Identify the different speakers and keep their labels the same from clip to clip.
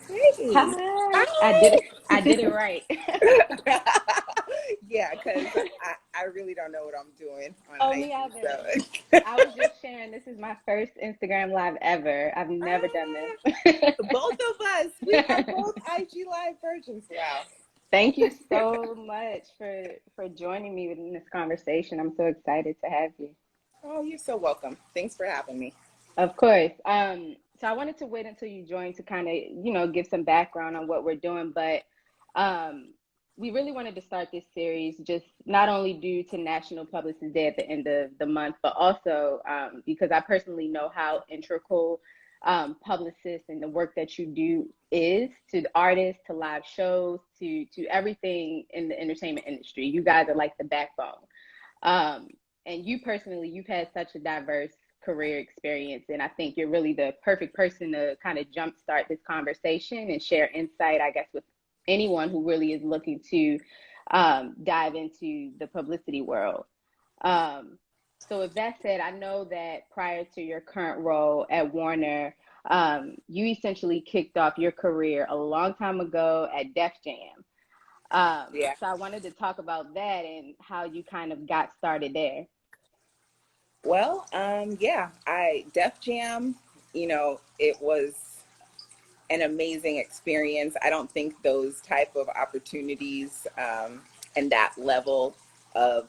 Speaker 1: Hey.
Speaker 2: Hi.
Speaker 1: Hi.
Speaker 2: I did it right.
Speaker 1: Yeah, because I really don't know what I'm doing on
Speaker 2: Oh, me
Speaker 1: IG.
Speaker 2: either.
Speaker 1: So,
Speaker 2: I was just sharing. This is my first Instagram live ever. I've never done
Speaker 1: ah,
Speaker 2: this.
Speaker 1: both of us, we are both IG Live virgins. Wow.
Speaker 2: Thank you so much for joining me in this conversation. I'm so excited to have you.
Speaker 1: Oh, you're so welcome. Thanks for having me.
Speaker 2: Of course. So I wanted to wait until you joined to kind of, give some background on what we're doing, but um, we really wanted to start this series just not only due to National Publicist Day at the end of the month, but also because I personally know how integral publicists and the work that you do is to the artists, to live shows, to everything in the entertainment industry. You guys are like the backbone. Um, and you personally, you've had such a diverse career experience, and I think you're really the perfect person to kind of jumpstart this conversation and share insight, I guess, with anyone who really is looking to dive into the publicity world. Um, so, with that said, I know that prior to your current role at Warner, you essentially kicked off your career a long time ago at Def Jam.
Speaker 1: Yeah.
Speaker 2: So I wanted to talk about that and how you kind of got started there.
Speaker 1: Well, yeah, Def Jam, it was an amazing experience. I don't think those type of opportunities and that level of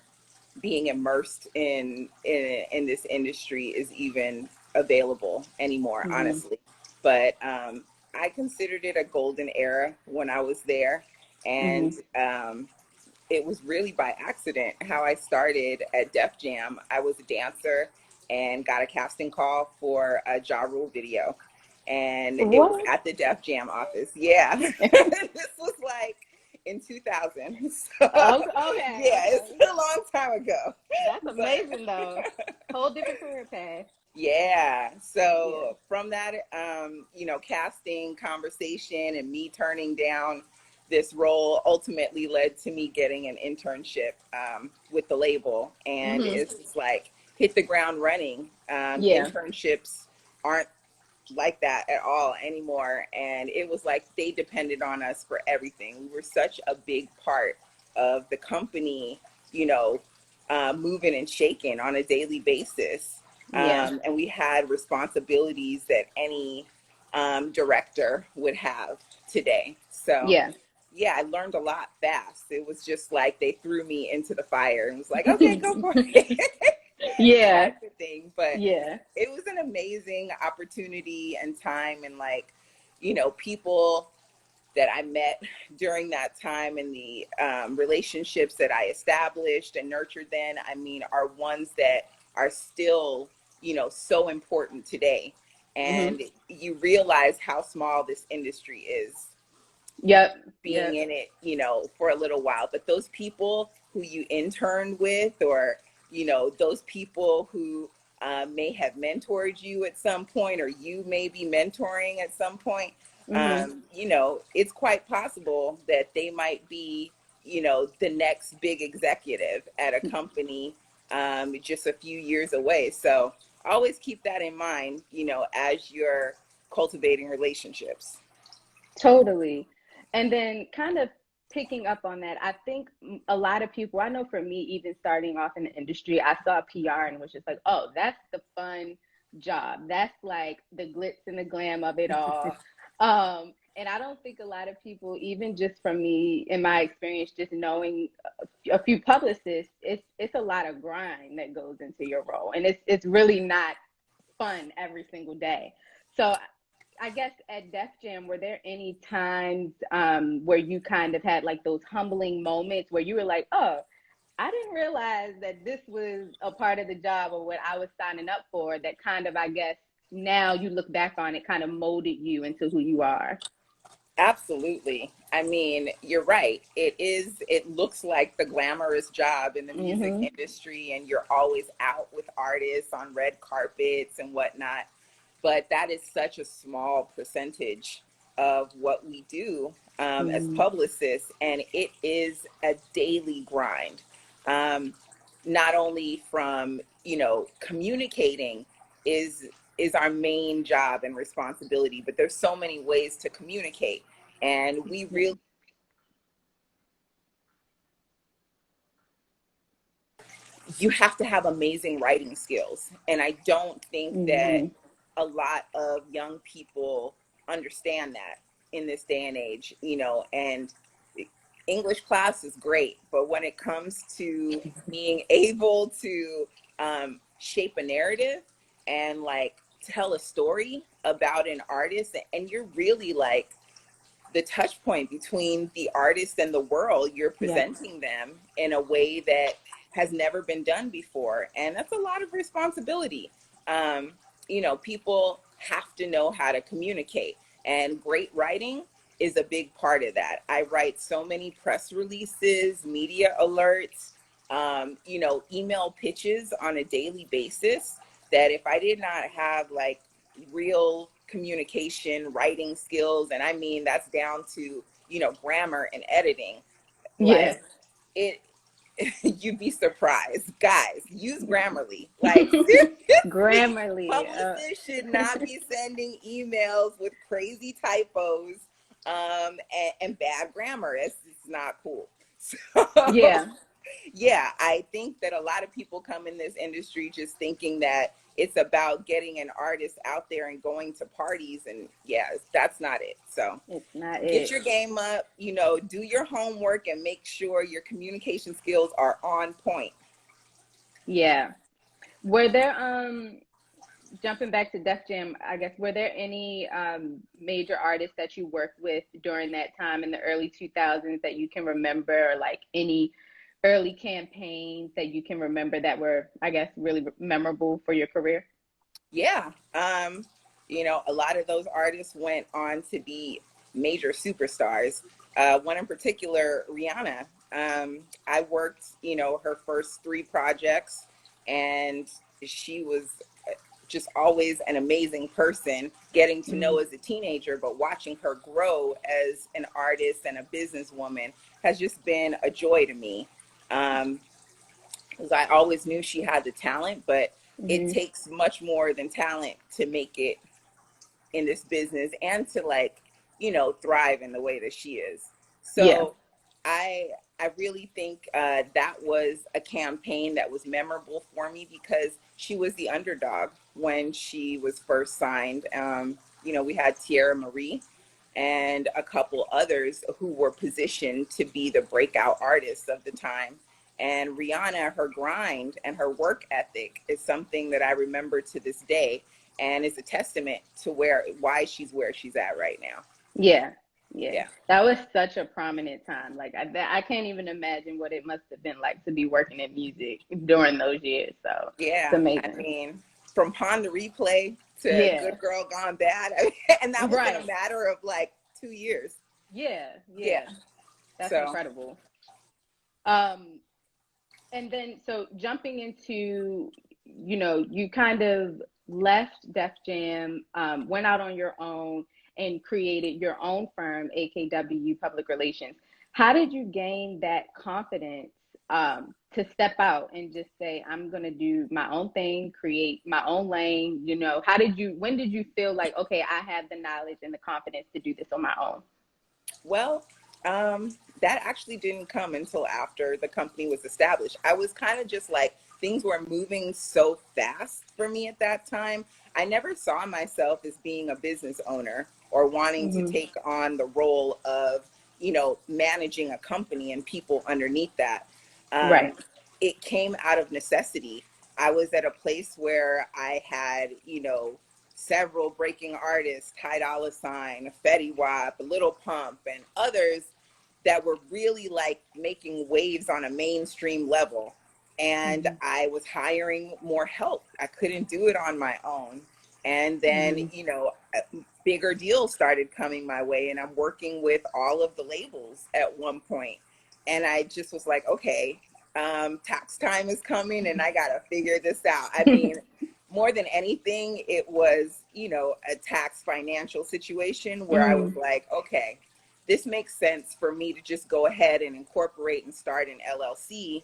Speaker 1: being immersed in this industry is even available anymore,
Speaker 2: Hmm.
Speaker 1: honestly. But I considered it a golden era when I was there, and
Speaker 2: Hmm.
Speaker 1: it was really by accident how I started at Def Jam. I was a dancer and got a casting call for a Ja Rule video, and it was
Speaker 2: What?
Speaker 1: at the Def Jam office. Yeah, this was like in 2000. So
Speaker 2: Oh, okay,
Speaker 1: yeah, it's
Speaker 2: okay.
Speaker 1: a long time ago.
Speaker 2: That's amazing
Speaker 1: But
Speaker 2: though. Whole different career path.
Speaker 1: yeah,
Speaker 2: Yeah.
Speaker 1: so from that, casting conversation and me turning down this role ultimately led to me getting an internship with the label. And
Speaker 2: Hmm.
Speaker 1: it's just like hit the ground running.
Speaker 2: Yeah.
Speaker 1: Internships aren't like that at all anymore. And it was like they depended on us for everything. We were such a big part of the company, you know, moving and shaking on a daily basis.
Speaker 2: Yeah.
Speaker 1: And we had responsibilities that any director would have today. So,
Speaker 2: Yeah.
Speaker 1: yeah, I learned a lot fast. It was just like they threw me into the fire and was like, okay, go for it.
Speaker 2: Yeah.
Speaker 1: Type of thing. But
Speaker 2: Yeah.
Speaker 1: it was an amazing opportunity and time, and like, people that I met during that time and the relationships that I established and nurtured then, I mean, are ones that are still, so important today.
Speaker 2: Hmm.
Speaker 1: And you realize how small this industry is
Speaker 2: Yep.
Speaker 1: being
Speaker 2: Yep.
Speaker 1: in it, for a little while. But those people who you interned with, or, those people who may have mentored you at some point, or you may be mentoring at some point,
Speaker 2: Hmm.
Speaker 1: it's quite possible that they might be, the next big executive at a company just a few years away. So always keep that in mind, as you're cultivating relationships.
Speaker 2: Totally. And then kind of picking up on that, I think a lot of people, I know for me, even starting off in the industry, I saw PR and was just like, oh, that's the fun job. That's like the glitz and the glam of it all. And I don't think a lot of people, even just from me, in my experience, just knowing a few publicists, it's a lot of grind that goes into your role, and it's really not fun every single day. So I guess at Def Jam, were there any times where you kind of had like those humbling moments where you were like, oh, I didn't realize that this was a part of the job or what I was signing up for, that kind of, I guess, now you look back on it, kind of molded you into who you are?
Speaker 1: Absolutely. I mean, you're right. It looks like the glamorous job in the music
Speaker 2: Mm-hmm.
Speaker 1: industry, and you're always out with artists on red carpets and whatnot. But that is such a small percentage of what we do as
Speaker 2: Mm-hmm.
Speaker 1: publicists. And it is a daily grind. Um, Not only from, communicating is is our main job and responsibility, but there's so many ways to communicate. And we really, you have to have amazing writing skills. And I don't think that a lot of young people understand that in this day and age, you know, and English class is great, but when it comes to being able to shape a narrative and like tell a story about an artist, and you're really like the touch point between the artist and the world, you're presenting them in a way that has never been done before. And that's a lot of responsibility. You know, people have to know how to communicate, and great writing is a big part of that. I write so many press releases, media alerts, you know, email pitches on a daily basis, that if I did not have like real communication, writing skills, and I mean that's down to, you know, grammar and editing, like it, you'd be surprised. Guys, use Grammarly. Like seriously,
Speaker 2: Grammarly.
Speaker 1: publicists should not be sending emails with crazy typos and bad grammar. It's just not cool. So yeah, I think that a lot of people come in this industry just thinking that it's about getting an artist out there and going to parties, and that's not it. So
Speaker 2: it's not
Speaker 1: get
Speaker 2: it.
Speaker 1: your game up, you know, do your homework and make sure your communication skills are on point.
Speaker 2: Yeah. Were there jumping back to Def Jam, I guess, were there any major artists that you worked with during that time in the early 2000s that you can remember, or like any early campaigns that you can remember that were, I guess, really memorable for your career?
Speaker 1: Yeah. You know, a lot of those artists went on to be major superstars. One in particular, Rihanna. I worked, you know, her first 3 projects, and she was just always an amazing person, getting to know as a teenager, but watching her grow as an artist and a businesswoman has just been a joy to me. Because I always knew she had the talent, but it takes much more than talent to make it in this business and to, like, you know, thrive in the way that she is. So I really think that was a campaign that was memorable for me because she was the underdog when she was first signed. You know, we had Tierra Marie and a couple others who were positioned to be the breakout artists of the time. And Rihanna, her grind and her work ethic is something that I remember to this day, and it's a testament to why she's where she's at right now.
Speaker 2: Yeah.
Speaker 1: Yeah.
Speaker 2: That was such a prominent time. Like I can't even imagine what it must have been like to be working in music during those years. So it's
Speaker 1: Yeah. I
Speaker 2: amazing.
Speaker 1: mean, from Pon de Replay to
Speaker 2: Yeah.
Speaker 1: Good Girl Gone Bad, I mean, and that was in a
Speaker 2: Right.
Speaker 1: matter of like 2 years.
Speaker 2: Yeah.
Speaker 1: Yeah.
Speaker 2: That's
Speaker 1: So
Speaker 2: incredible. And then, so jumping into, you know, you kind of left Def Jam, went out on your own and created your own firm, AKW Public Relations. How did you gain that confidence to step out and just say, I'm going to do my own thing, create my own lane? You know, when did you feel like, okay, I have the knowledge and the confidence to do this on my own?
Speaker 1: well, that actually didn't come until after the company was established. I was kind of just like, things were moving so fast for me at that time. I never saw myself as being a business owner or wanting to take on the role of, you know, managing a company and people underneath that.
Speaker 2: Right.
Speaker 1: It came out of necessity. I was at a place where I had, you know, several breaking artists, Ty Dolla Sign, Fetty Wap, Little Pump, and others that were really like making waves on a mainstream level. And I was hiring more help. I couldn't do it on my own. And then, you know, bigger deals started coming my way, and I'm working with all of the labels at one point. And I just was like, okay, tax time is coming and I got to figure this out. I mean, more than anything, it was, you know, a tax financial situation where I was like, okay, this makes sense for me to just go ahead and incorporate and start an LLC.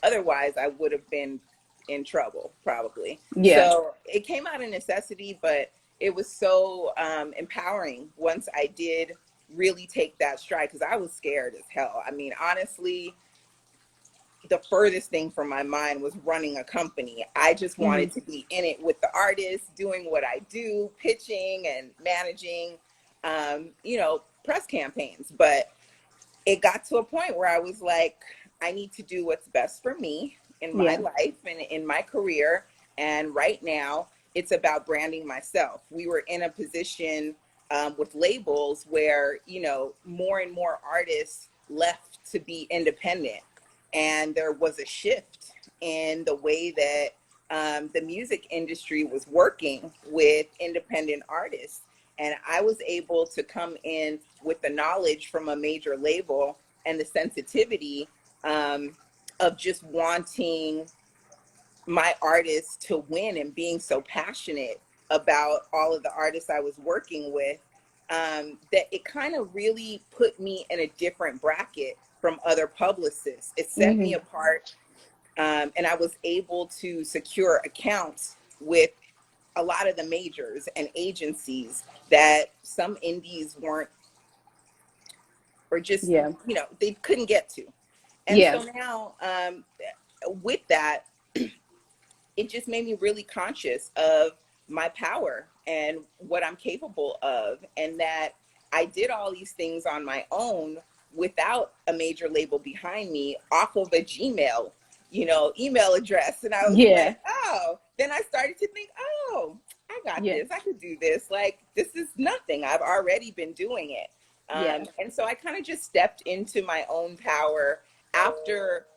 Speaker 1: Otherwise, I would have been in trouble, probably.
Speaker 2: Yeah.
Speaker 1: So it came out of necessity, but it was so empowering once I did really take that stride, because I was scared as hell. I mean, honestly, the furthest thing from my mind was running a company. I just wanted to be in it with the artists, doing what I do, pitching and managing, press campaigns. But it got to a point where I was like, I need to do what's best for me in my
Speaker 2: Yeah.
Speaker 1: life and in my career. And right now, it's about branding myself. We were in a position with labels where, more and more artists left to be independent. And there was a shift in the way that the music industry was working with independent artists. And I was able to come in with the knowledge from a major label and the sensitivity of just wanting my artists to win and being so passionate about all of the artists I was working with, that it kind of really put me in a different bracket from other publicists. It set me apart, and I was able to secure accounts with a lot of the majors and agencies that some indies weren't, or just,
Speaker 2: Yeah.
Speaker 1: they couldn't get to. And
Speaker 2: Yeah.
Speaker 1: so now, with that, it just made me really conscious of my power and what I'm capable of, and that I did all these things on my own without a major label behind me, off of a Gmail, email address. And I was
Speaker 2: Yeah.
Speaker 1: like, oh, then I started to think, oh, I got
Speaker 2: Yeah.
Speaker 1: this. I could do this. Like, this is nothing. I've already been doing it.
Speaker 2: Yeah.
Speaker 1: And so I kind of just stepped into my own power after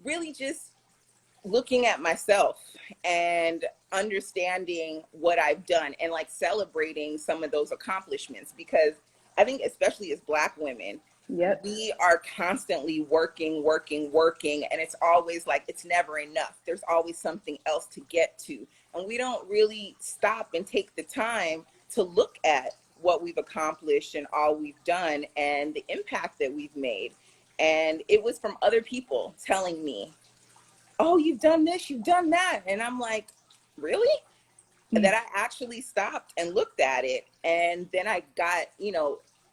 Speaker 1: really just looking at myself and understanding what I've done, and like celebrating some of those accomplishments, because I think especially as Black women,
Speaker 2: Yep.
Speaker 1: we are constantly working, and it's always like it's never enough. There's always something else to get to, and we don't really stop and take the time to look at what we've accomplished and all we've done and the impact that we've made. And it was from other people telling me, oh, you've done this, you've done that. And I'm like, really? That I actually stopped and looked at it. And then I got,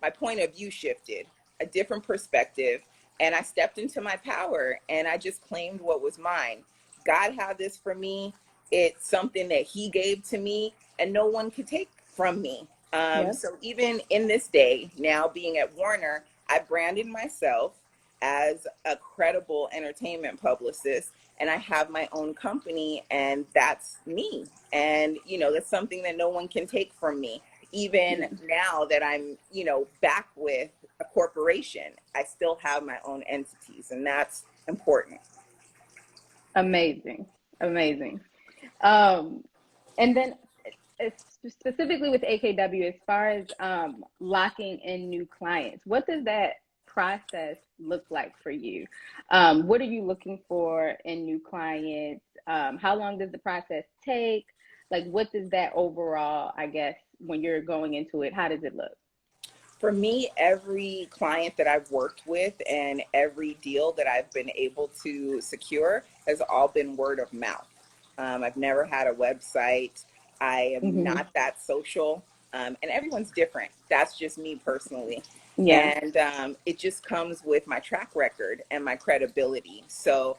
Speaker 1: my point of view shifted, a different perspective. And I stepped into my power and I just claimed what was mine. God had this for me. It's something that He gave to me and no one could take from me.
Speaker 2: Yep.
Speaker 1: So even in this day, now being at Warner, I branded myself as a credible entertainment publicist, and I have my own company, and that's me. And, that's something that no one can take from me. Even now that I'm, back with a corporation, I still have my own entities, and that's important.
Speaker 2: Amazing. Amazing. Um, and then specifically with AKW, as far as locking in new clients, what does that process look like for you? What are you looking for in new clients? How long does the process take? Like, what does that overall, I guess, when you're going into it, how does it look?
Speaker 1: For me, every client that I've worked with and every deal that I've been able to secure has all been word of mouth. I've never had a website. I am not that social, and everyone's different. That's just me personally.
Speaker 2: Yeah.
Speaker 1: And it just comes with my track record and my credibility. So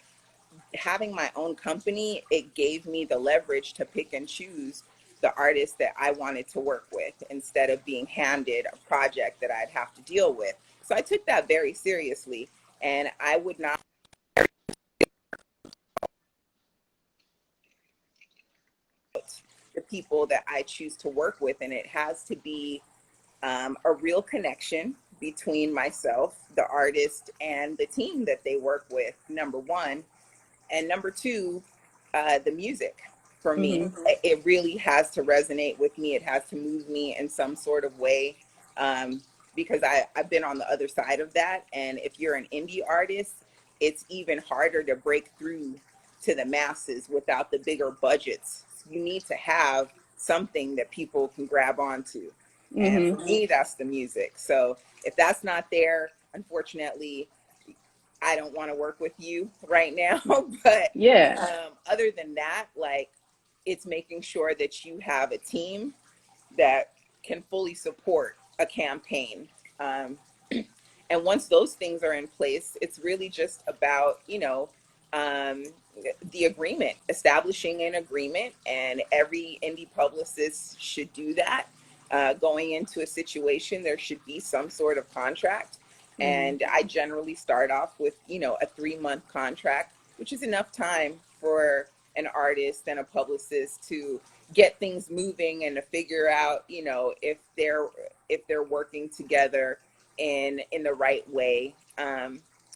Speaker 1: having my own company, it gave me the leverage to pick and choose the artists that I wanted to work with instead of being handed a project that I'd have to deal with. So I took that very seriously, and I would not the people that I choose to work with, and it has to be a real connection between myself, the artist, and the team that they work with, number one. And number two, the music for me. It really has to resonate with me. It has to move me in some sort of way, because I've been on the other side of that. And if you're an indie artist, it's even harder to break through to the masses without the bigger budgets. You need to have something that people can grab onto. And for me, that's the music. So if that's not there, unfortunately, I don't want to work with you right now. But
Speaker 2: Yeah.
Speaker 1: other than that, like, it's making sure that you have a team that can fully support a campaign. Um, and once those things are in place, it's really just about, um, the agreement, establishing an agreement, and every indie publicist should do that. Going into a situation, there should be some sort of contract.
Speaker 2: Mm-hmm.
Speaker 1: And I generally start off with, a 3-month contract, which is enough time for an artist and a publicist to get things moving and to figure out, if they're working together in the right way,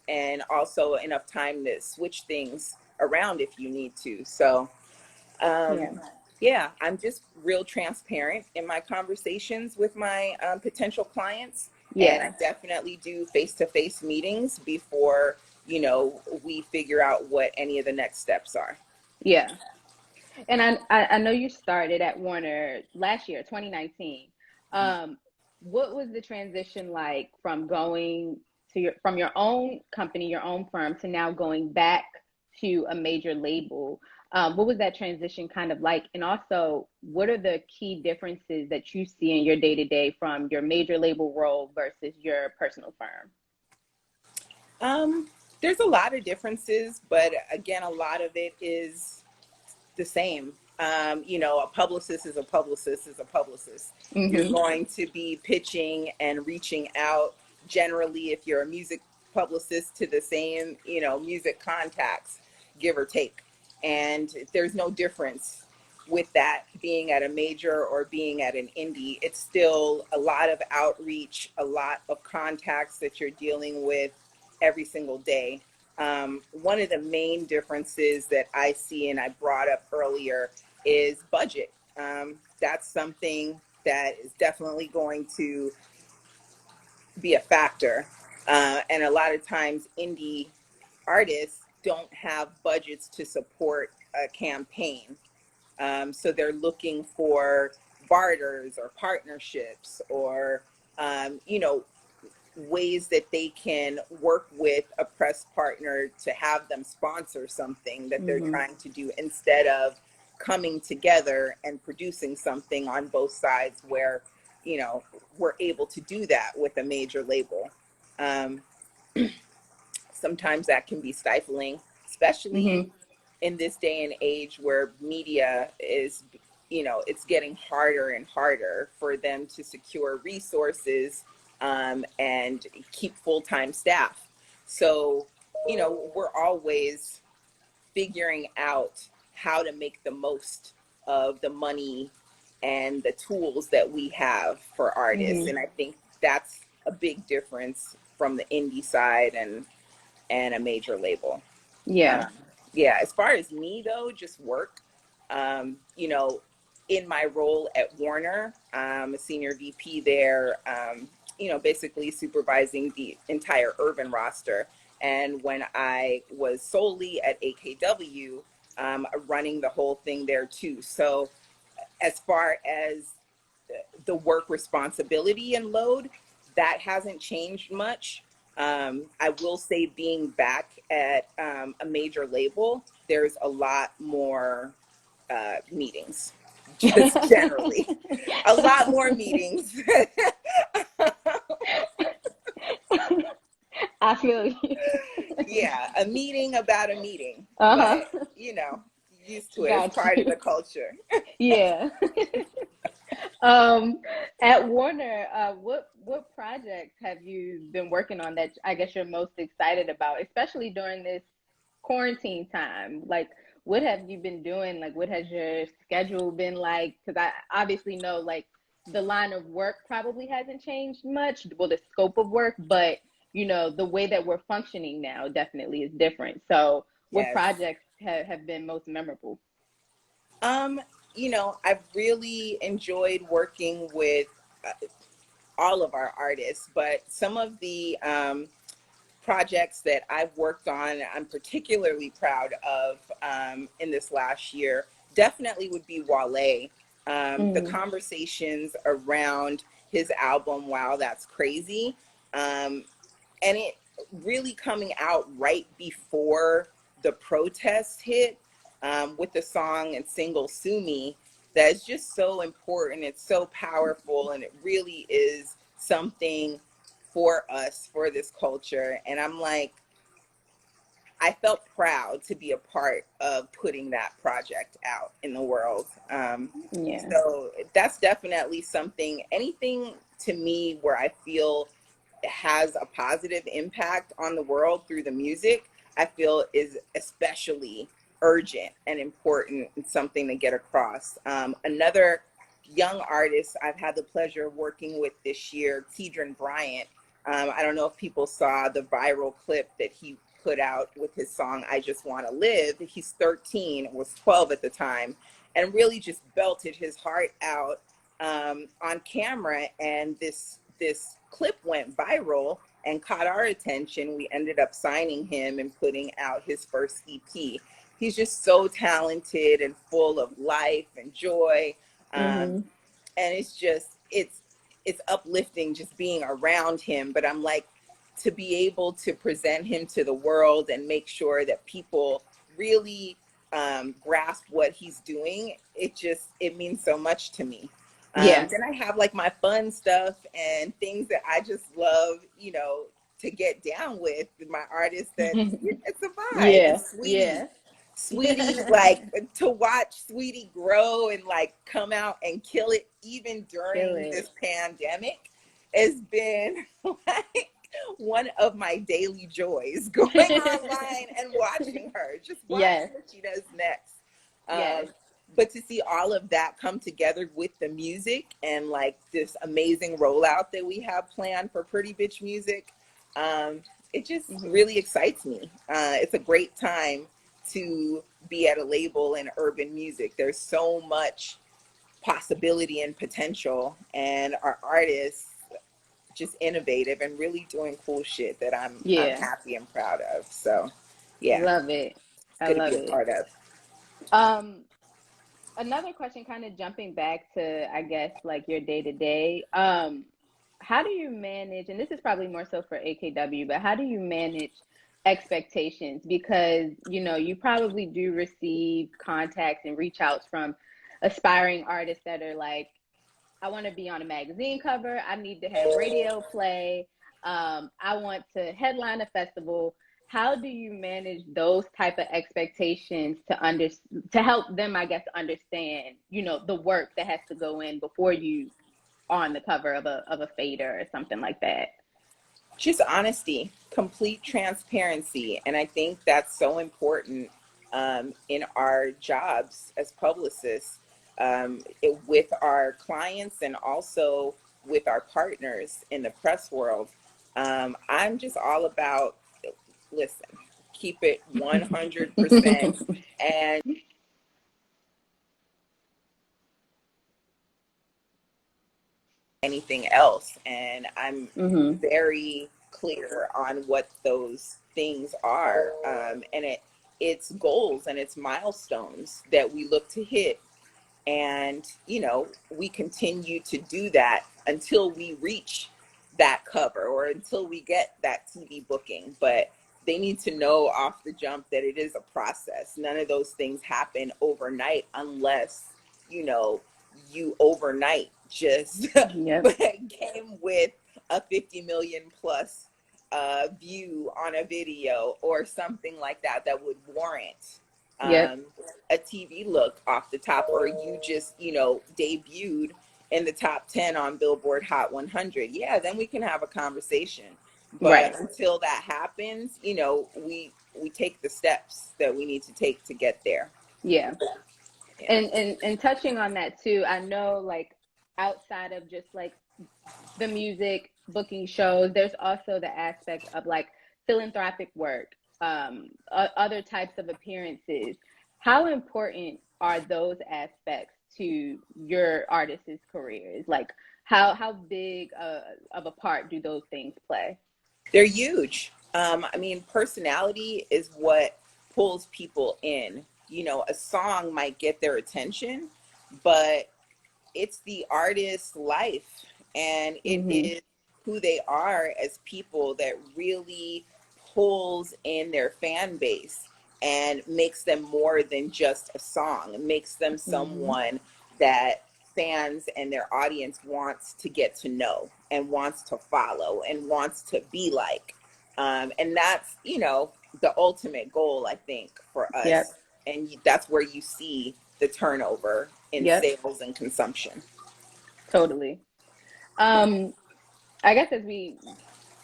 Speaker 1: and also enough time to switch things around if you need to. So
Speaker 2: Yeah.
Speaker 1: yeah, I'm just real transparent in my conversations with my potential clients, and I
Speaker 2: Yeah.
Speaker 1: definitely do face-to-face meetings before we figure out what any of the next steps are.
Speaker 2: Yeah. And I know you started at Warner last year, 2019. Um, what was the transition like from going to from your own company, your own firm, to now going back to a major label? What was that transition kind of like? And also, what are the key differences that you see in your day to day from your major label role versus your personal firm?
Speaker 1: There's a lot of differences, but again, a lot of it is the same. A publicist is a publicist is a publicist. You're
Speaker 2: Mm-hmm.
Speaker 1: going to be pitching and reaching out generally, if you're a music publicist, to the same, music contacts, give or take. And there's no difference with that being at a major or being at an indie. It's still a lot of outreach, a lot of contacts that you're dealing with every single day. One of the main differences that I see, and I brought up earlier, is budget. That's something that is definitely going to be a factor. And a lot of times, indie artists don't have budgets to support a campaign. So they're looking for barters or partnerships, or, ways that they can work with a press partner to have them sponsor something that they're
Speaker 2: Mm-hmm.
Speaker 1: trying to do, instead of coming together and producing something on both sides, where we're able to do that with a major label. um, Sometimes that can be stifling, especially
Speaker 2: Mm-hmm.
Speaker 1: in this day and age where media is, it's getting harder and harder for them to secure resources, and keep full-time staff. So, we're always figuring out how to make the most of the money and the tools that we have for artists.
Speaker 2: Mm-hmm.
Speaker 1: And I think that's a big difference from the indie side and a major label.
Speaker 2: Yeah.
Speaker 1: Um, yeah, as far as me though, just work. Um, you know, in my role at Warner, I'm a senior VP there. Basically supervising the entire urban roster. And when I was solely at AKW, running the whole thing there too. So as far as the work responsibility and load, that hasn't changed much. I will say, being back at a major label, there's a lot more meetings, just generally, a lot more meetings.
Speaker 2: I feel you.
Speaker 1: Yeah, a meeting about a meeting,
Speaker 2: Uh-huh.
Speaker 1: but used to it. It's
Speaker 2: Got
Speaker 1: part of
Speaker 2: you.
Speaker 1: the culture.
Speaker 2: Yeah. Um, at Warner, what projects have you been working on that I guess you're most excited about, especially during this quarantine time? Like, what have you been doing? Like, what has your schedule been like? Because I obviously know, like, the line of work probably hasn't changed much, well, the scope of work, but the way that we're functioning now definitely is different. So, what
Speaker 1: Yes.
Speaker 2: projects have been most memorable?
Speaker 1: Um, I've really enjoyed working with all of our artists, but some of the projects that I've worked on, I'm particularly proud of, in this last year, definitely would be Wale. The
Speaker 2: Mm,
Speaker 1: conversations around his album, Wow, That's Crazy. Um, and really coming out right before the protests hit, with the song and single Sue Me, that's just so important. It's so powerful, and it really is something for us, for this culture. And I'm like, I felt proud to be a part of putting that project out in the world.
Speaker 2: Yeah.
Speaker 1: So that's definitely something, anything to me where I feel has a positive impact on the world through the music, I feel is especially urgent and important and something to get across. Another young artist I've had the pleasure of working with this year, Tidron Bryant. I don't know if people saw the viral clip that he put out with his song I Just Want to Live. He's 13, was 12 at the time, and really just belted his heart out on camera. And this clip went viral and caught our attention. We ended up signing him and putting out his first EP. He's just so talented and full of life and joy.
Speaker 2: Mm-hmm.
Speaker 1: And it's uplifting just being around him. But I'm like, to be able to present him to the world and make sure that people really grasp what he's doing, it means so much to me.
Speaker 2: Yeah.
Speaker 1: Then I have like my fun stuff and things that I just love, to get down with my artist. That it's a vibe.
Speaker 2: Yeah.
Speaker 1: It's Sweetie.
Speaker 2: Yeah.
Speaker 1: Sweetie, like, to watch Sweetie grow and like come out and kill it even
Speaker 2: Kill
Speaker 1: during
Speaker 2: it.
Speaker 1: this pandemic has been like one of my daily joys, going online and watching her, just watching
Speaker 2: Yes.
Speaker 1: what she does next.
Speaker 2: Yes.
Speaker 1: But to see all of that come together with the music and like this amazing rollout that we have planned for Pretty Bitch Music, it just really excites me. It's a great time to be at a label in urban music. There's so much possibility and potential, and our artists just innovative and really doing cool shit that I'm
Speaker 2: Yeah.
Speaker 1: happy and proud of. So yeah,
Speaker 2: Love it.
Speaker 1: it's
Speaker 2: I
Speaker 1: good to
Speaker 2: love
Speaker 1: be a
Speaker 2: it.
Speaker 1: part of.
Speaker 2: Um, Another question, kind of jumping back to, I guess, like your day to day. How do you manage, and this is probably more so for AKW, but how do you manage expectations? Because, you probably do receive contacts and reach outs from aspiring artists that are like, I want to be on a magazine cover. I need to have radio play. I want to headline a festival. How do you manage those type of expectations to help them, I guess, understand, the work that has to go in before you on the cover of a fader or something like that?
Speaker 1: Just honesty, complete transparency. And I think that's so important in our jobs as publicists, with our clients and also with our partners in the press world. I'm just all about, listen, keep it 100%, and anything else. And I'm
Speaker 2: Mm-hmm.
Speaker 1: very clear on what those things are. And it's goals and it's milestones that we look to hit. And, we continue to do that until we reach that cover or until we get that TV booking. But they need to know off the jump that it is a process. None of those things happen overnight unless, you overnight just
Speaker 2: Yep.
Speaker 1: came with a 50 million plus view on a video or something like that that would warrant
Speaker 2: Yep.
Speaker 1: um, a TV look off the top, or you just, debuted in the top 10 on Billboard Hot 100. Yeah, then we can have a conversation. But
Speaker 2: Right.
Speaker 1: until that happens, we take the steps that we need to take to get there.
Speaker 2: Yeah.
Speaker 1: Yeah.
Speaker 2: And touching on that too, I know, like, outside of just like the music booking shows, there's also the aspect of like philanthropic work, other types of appearances. How important are those aspects to your artists' careers? Like, how big of a part do those things play?
Speaker 1: They're huge. I mean, personality is what pulls people in. A song might get their attention, but it's the artist's life, and it
Speaker 2: Mm-hmm.
Speaker 1: is who they are as people that really pulls in their fan base and makes them more than just a song. It makes them
Speaker 2: Mm-hmm.
Speaker 1: someone that fans and their audience wants to get to know and wants to follow and wants to be like. And that's, the ultimate goal, I think, for us.
Speaker 2: Yep.
Speaker 1: And that's where you see the turnover in
Speaker 2: Yep.
Speaker 1: sales and consumption.
Speaker 2: Totally. Um, I guess as we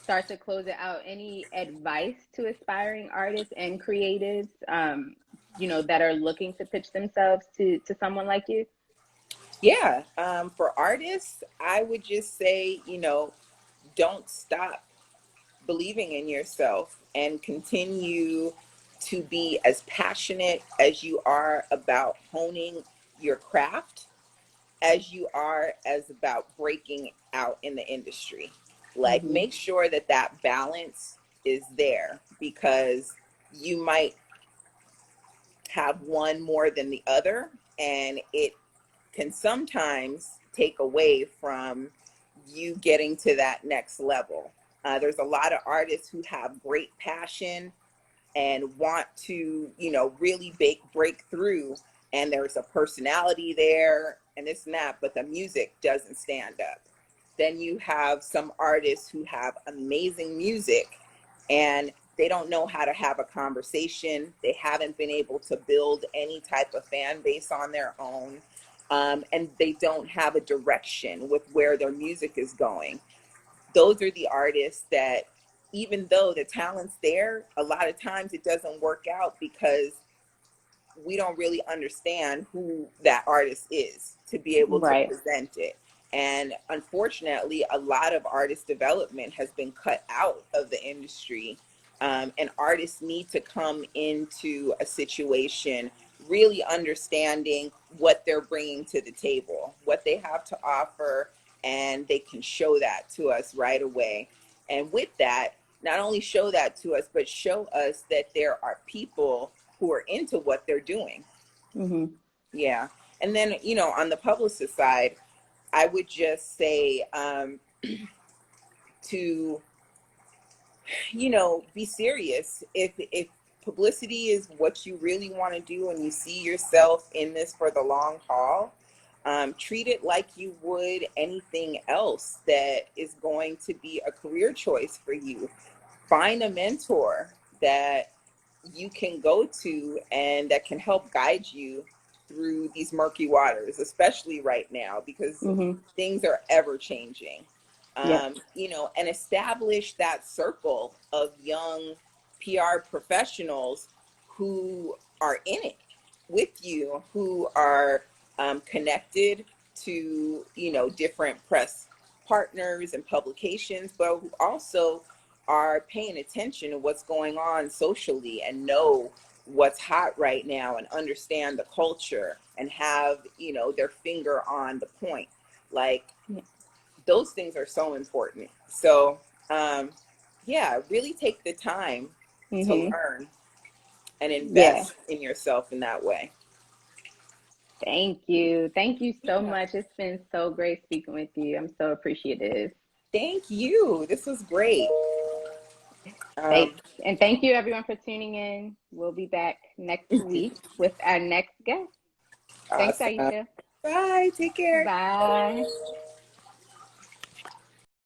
Speaker 2: start to close it out, any advice to aspiring artists and creatives, that are looking to pitch themselves to someone like you?
Speaker 1: Yeah. For artists, I would just say, don't stop believing in yourself and continue to be as passionate as you are about honing your craft as you are as about breaking out in the industry. Like,
Speaker 2: Mm-hmm.
Speaker 1: make sure that that balance is there, because you might have one more than the other, and it can sometimes take away from you getting to that next level. There's a lot of artists who have great passion and want to, really break through, and there's a personality there and this and that, but the music doesn't stand up. Then you have some artists who have amazing music and they don't know how to have a conversation. They haven't been able to build any type of fan base on their own. And they don't have a direction with where their music is going. Those are the artists that, even though the talent's there, a lot of times it doesn't work out because we don't really understand who that artist is to be able to
Speaker 2: Right.
Speaker 1: present it. And unfortunately, a lot of artist development has been cut out of the industry. And artists need to come into a situation really understanding what they're bringing to the table, what they have to offer, and they can show that to us right away. And with that, not only show that to us, but show us that there are people who are into what they're doing.
Speaker 2: Mm-hmm.
Speaker 1: Yeah. And then, on the publicist side, I would just say, to, be serious. If publicity is what you really want to do and you see yourself in this for the long haul, treat it like you would anything else that is going to be a career choice for you. Find a mentor that you can go to and that can help guide you through these murky waters, especially right now, because
Speaker 2: Mm-hmm.
Speaker 1: things are ever changing.
Speaker 2: Yep.
Speaker 1: And establish that circle of young PR professionals who are in it with you, who are connected to, different press partners and publications, but who also are paying attention to what's going on socially and know what's hot right now and understand the culture and have, their finger on the point. Like,
Speaker 2: Yeah.
Speaker 1: those things are so important. So, yeah, really take the time to
Speaker 2: Mm-hmm.
Speaker 1: learn and
Speaker 2: Yeah.
Speaker 1: invest in yourself in that way.
Speaker 2: Thank you. Thank you so
Speaker 1: Yeah.
Speaker 2: much. It's been so great speaking with you. I'm so appreciative.
Speaker 1: Thank you. This was great. Um,
Speaker 2: Thanks. And thank you everyone for tuning in. We'll be back next week with our next guest. Thanks,
Speaker 1: awesome.
Speaker 2: Aisha.
Speaker 1: Bye. Take care.
Speaker 2: Bye.